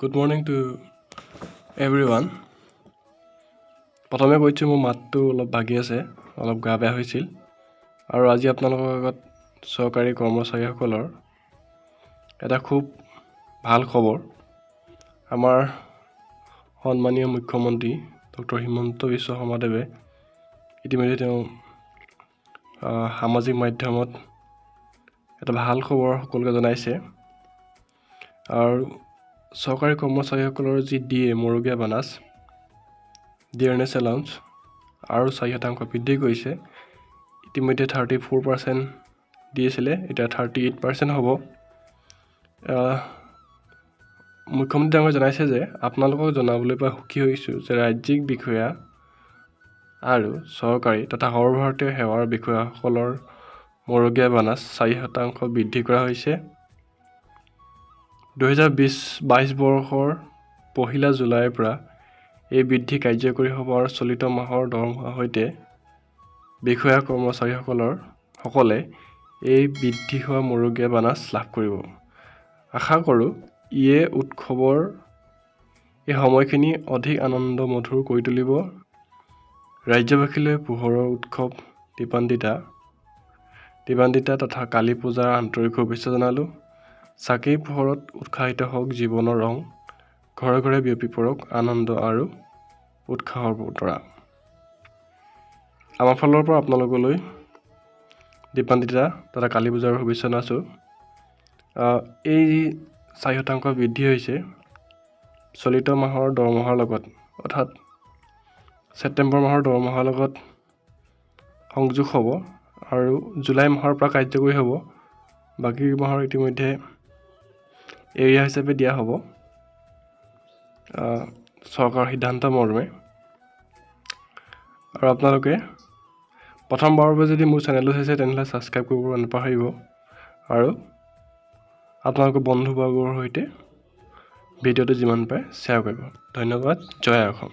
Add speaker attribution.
Speaker 1: Good morning to everyone. প্ৰথমে কৈছোঁ মোৰ মাতটো অলপ ভাগি আছে, অলপ গা বেয়া হৈছিল আৰু আজি আপোনালোকৰ আগত চৰকাৰী কৰ্মচাৰীসকলৰ এটা খুব ভাল খবৰ। আমাৰ সন্মানীয় মুখ্যমন্ত্ৰী ডক্টৰ হিমন্ত বিশ্ব শৰ্মাদেৱে ইতিমধ্যে তেওঁ সামাজিক মাধ্যমত এটা ভাল খবৰ সকলোকে জনাইছে আৰু চৰকাৰী কৰ্মচাৰীসকলৰ যি দিয়ে মৰুগীয়া বানাছ ডিয়াৰনেছ এলাউন্স আৰু 4% বৃদ্ধি কৰিছে। ইতিমধ্যে 34% দিছিলে, এতিয়া 38% হ'ব। মুখ্যমন্ত্ৰী ডাঙৰীয়াই জনাইছে যে আপোনালোকক জনাবলৈ পাই সুখী হৈছোঁ যে ৰাজ্যিক বিষয়া আৰু চৰকাৰী তথা সৰ্বভাৰতীয় সেৱাৰ বিষয়াসকলৰ মৰুগীয়া বানাছ 4% বৃদ্ধি কৰা হৈছে। 2020-22 বৰ্ষৰ 1 জুলাইৰ পৰা এই বৃদ্ধি কাৰ্যকৰী হ'ব আৰু চলিত মাহৰ দৰমহাৰ সৈতে বিষয়া কৰ্মচাৰীসকলে এই বৃদ্ধি হোৱা মৰুগীয়া বানাছ লাভ কৰিব। আশা কৰোঁ ইয়ে উৎসৱৰ এই সময়খিনি অধিক আনন্দমধুৰ কৰি তুলিব। ৰাজ্যবাসীলৈ পোহৰৰ উৎসৱ দীপান্বিতা তথা কালী পূজাৰ আন্তৰিক শুভেচ্ছা জনালোঁ। চাকিৰ পোহৰত উৎসাহিত হওক জীৱনৰ ৰং, ঘৰে ঘৰে বিয়পি পৰক আনন্দ আৰু উৎসাহৰ বতৰা। আমাৰ ফালৰ পৰা আপোনালোকলৈ দীপান্বিতা তথা কালী পূজাৰ শুভেচ্ছা জনাইছোঁ। এই 4% বৃদ্ধি হৈছে চলিত মাহৰ দৰমহাৰ লগত, অৰ্থাৎ ছেপ্টেম্বৰ মাহৰ দৰমহাৰ লগত সংযোগ হ'ব আৰু জুলাই মাহৰ পৰা কাৰ্যকৰী হ'ব। বাকী মাহৰ ইতিমধ্যে এৰিয়া হিচাপে দিয়া হ'ব চৰকাৰৰ সিদ্ধান্ত মৰ্মে। আৰু আপোনালোকে প্ৰথমবাৰৰ বাবে যদি মোৰ চেনেলটো চাইছে তেনেহ'লে ছাবস্ক্ৰাইব কৰিব নাপাহৰিব আৰু আপোনালোকৰ বন্ধুবৰ্গৰ সৈতে ভিডিঅ'টো যিমান পাৰে শ্বেয়াৰ কৰিব। ধন্যবাদ। জয় অসম।